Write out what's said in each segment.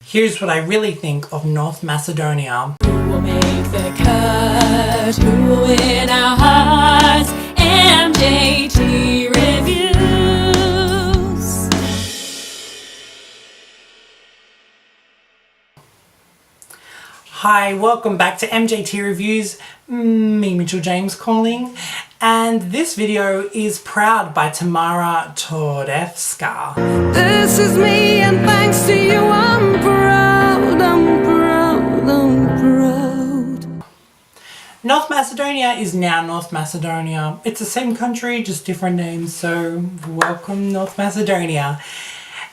Here's what I really think of North Macedonia. Who will make the cut? Who will win our hearts? MJT Reviews. Hi, welcome back to MJT Reviews. Me, Mitchell James calling. And this video is Proud by Tamara Todevska. This is me and thanks to you I'm proud, I'm proud, I'm proud. North Macedonia is now North Macedonia. It's the same country, just different names, so welcome North Macedonia.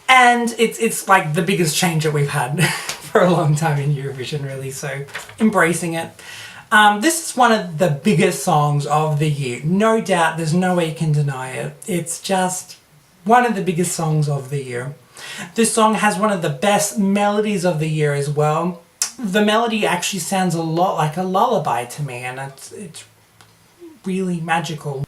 And it's like the biggest change that we've had for a long time in Eurovision, really, so embracing it. This is one of the biggest songs of the year. No doubt, there's no way you can deny it. It's just one of the biggest songs of the year. This song has one of the best melodies of the year as well. The melody actually sounds a lot like a lullaby to me, and it's really magical.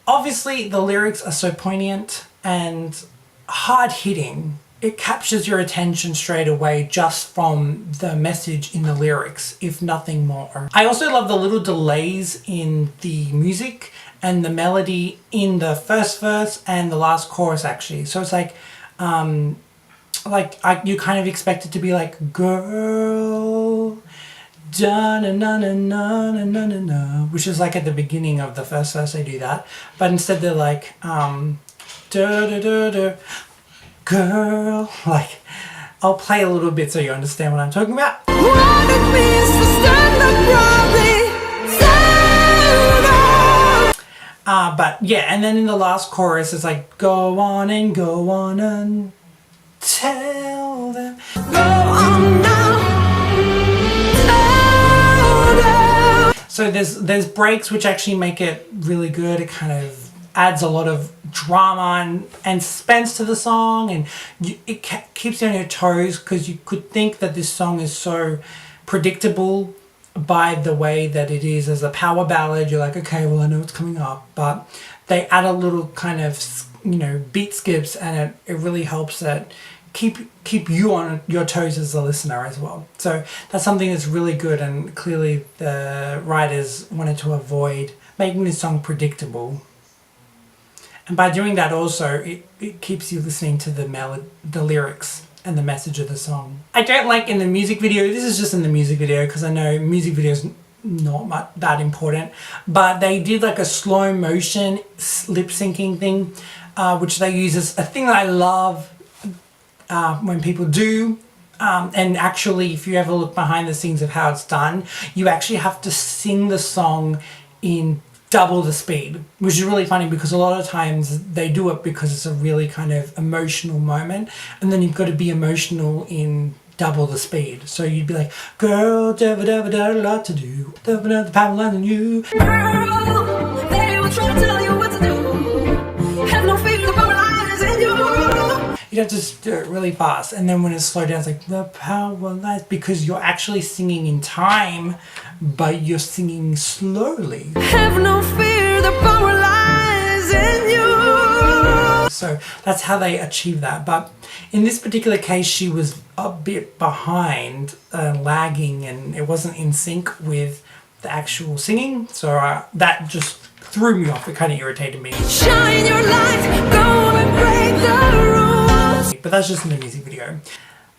Obviously, the lyrics are so poignant and hard-hitting. It captures your attention straight away just from the message in the lyrics, if nothing more. I also love the little delays in the music and the melody in the first verse and the last chorus, actually. So it's like you kind of expect it to be like, girl, da na na na na na na na na, which is like at the beginning of the first verse they do that. But instead they're like, da da da da, girl, like, I'll play a little bit so you understand what I'm talking about. What it means to stand up proudly. But yeah, and then in the last chorus it's like, go on and tell them. Go on now. Tell them. So there's breaks which actually make it really good. It kind of adds a lot of drama and suspense to the song, and it keeps you on your toes, because you could think that this song is so predictable by the way that it is as a power ballad. You're like, okay, well, I know what's coming up, but they add a little kind of, beat skips, and it really helps that keep you on your toes as a listener as well. So that's something that's really good, and clearly the writers wanted to avoid making this song predictable. And by doing that also, it keeps you listening to the lyrics and the message of the song. I don't like in the music video, this is just in the music video because I know music videos not that important, but they did like a slow motion lip syncing thing, which they use as a thing that I love when people do. And actually, if you ever look behind the scenes of how it's done, you actually have to sing the song in double the speed, which is really funny because a lot of times they do it because it's a really kind of emotional moment, and then you've got to be emotional in double the speed. So you'd be like, girl, da da da da, a lot to do, da da the power line on you. Girl, they will try to tell you what to do. Have no fear, the power lies in you. You have to just do it really fast, and then when it's slowed down, it's like the power lies, because you're actually singing in time, but you're singing slowly. Have no fear, the power lies in you. So that's how they achieve that. But in this particular case, she was a bit behind, lagging, and it wasn't in sync with the actual singing. So that just threw me off. It kind of irritated me. Shine your light, go and break the rules. But that's just in the music video.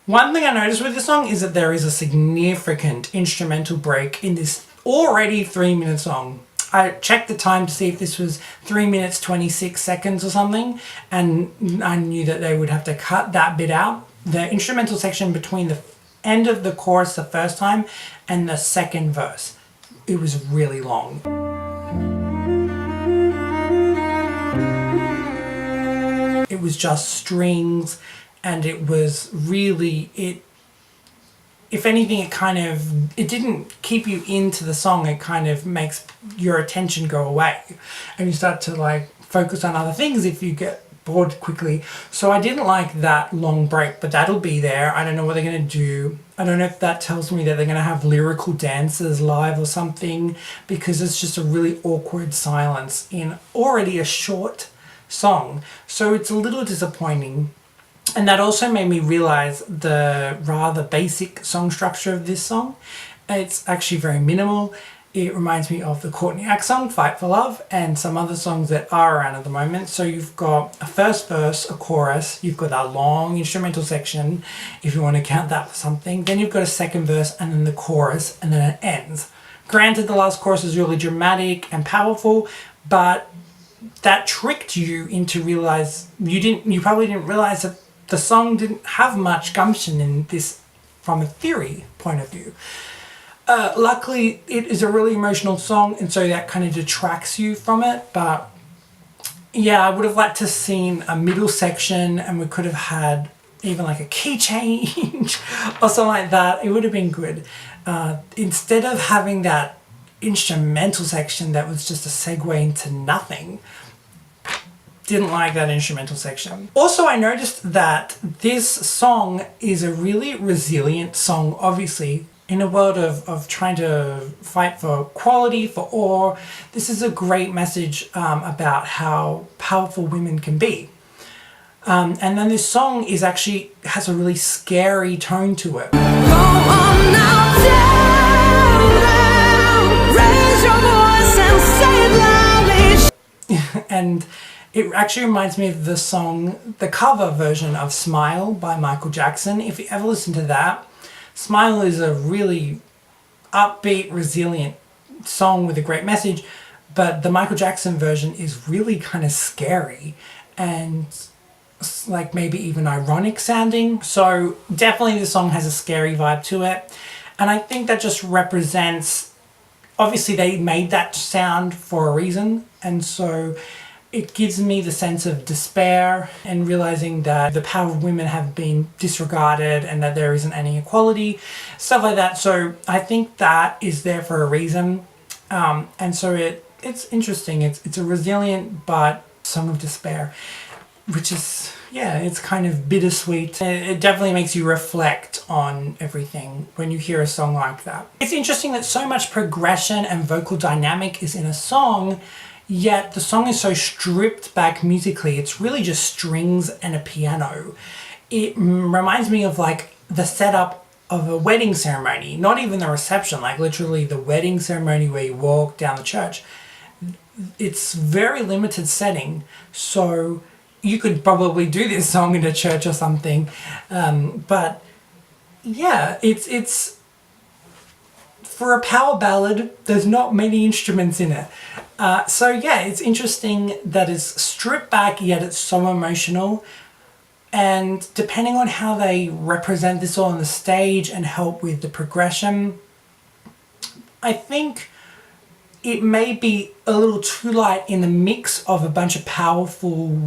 One thing I noticed with this song is that there is a significant instrumental break in this already 3-minute song. I checked the time to see if this was 3 minutes 26 seconds or something, and I knew that they would have to cut that bit out. The instrumental section between the end of the chorus the first time and the second verse, it was really long. It was just strings, and it was really, if anything, it didn't keep you into the song. It kind of makes your attention go away, and you start to like focus on other things if you get bored quickly. So I didn't like that long break, but that'll be there. I don't know what they're going to do. I don't know if that tells me that they're going to have lyrical dancers live or something, because it's just a really awkward silence in already a short song. So it's a little disappointing. And that also made me realize the rather basic song structure of this song. It's actually very minimal. It reminds me of the Courtney-Act song, Fight for Love, and some other songs that are around at the moment. So you've got a first verse, a chorus, you've got that long instrumental section, if you want to count that for something. Then you've got a second verse, and then the chorus, and then it ends. Granted, the last chorus is really dramatic and powerful, but that tricked you into realize you probably didn't realize that the song didn't have much gumption in this from a theory point of view. Luckily, it is a really emotional song, and so that kind of detracts you from it. But yeah, I would have liked to have seen a middle section, and we could have had even like a key change or something like that. It would have been good. Instead of having that instrumental section that was just a segue into nothing. Didn't like that instrumental section. Also, I noticed that this song is a really resilient song, obviously, in a world of trying to fight for equality, for all. This is a great message about how powerful women can be. And then this song is actually has a really scary tone to it. Go on now, tell them, raise your voice and say it loudly. And it actually reminds me of the song, the cover version of Smile by Michael Jackson. If you ever listen to that, Smile is a really upbeat, resilient song with a great message, but the Michael Jackson version is really kind of scary and like maybe even ironic sounding. So definitely the song has a scary vibe to it. And I think that just represents, obviously they made that sound for a reason. And so it gives me the sense of despair and realizing that the power of women have been disregarded and that there isn't any equality, stuff like that. So I think that is there for a reason. And so it's interesting. It's a resilient but song of despair, which is, yeah, it's kind of bittersweet. It definitely makes you reflect on everything when you hear a song like that. It's interesting that so much progression and vocal dynamic is in a song, yet the song is so stripped back musically. It's really just strings and a piano. It reminds me of like the setup of a wedding ceremony, not even the reception, like literally the wedding ceremony where you walk down the church. It's very limited setting, so you could probably do this song in a church or something. But yeah, it's for a power ballad, there's not many instruments in it. So yeah, it's interesting that it's stripped back, yet it's so emotional. And depending on how they represent this all on the stage and help with the progression, I think it may be a little too light in the mix of a bunch of powerful,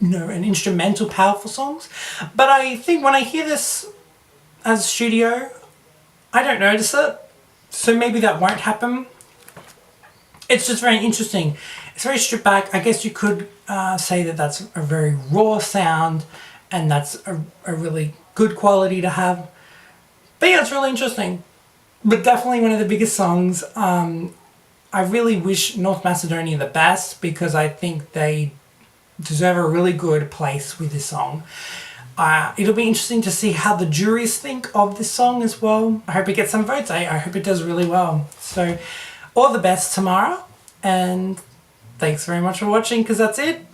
and instrumental powerful songs. But I think when I hear this as a studio, I don't notice it. So maybe that won't happen. It's just very interesting. It's very stripped back. I guess you could say that that's a very raw sound and that's a really good quality to have. But yeah, it's really interesting. But definitely one of the biggest songs. I really wish North Macedonia the best because I think they deserve a really good place with this song. It'll be interesting to see how the juries think of this song as well. I hope it gets some votes. I hope it does really well. So all the best, Tamara, and thanks very much for watching, because that's it.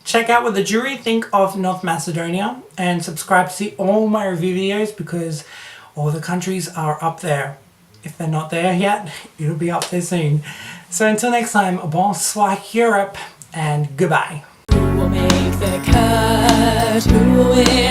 Check out what the jury think of North Macedonia and subscribe to see all my review videos because all the countries are up there. If they're not there yet, it'll be up there soon. So until next time, bonsoir Europe, and goodbye. Who will make the cut? Who will win?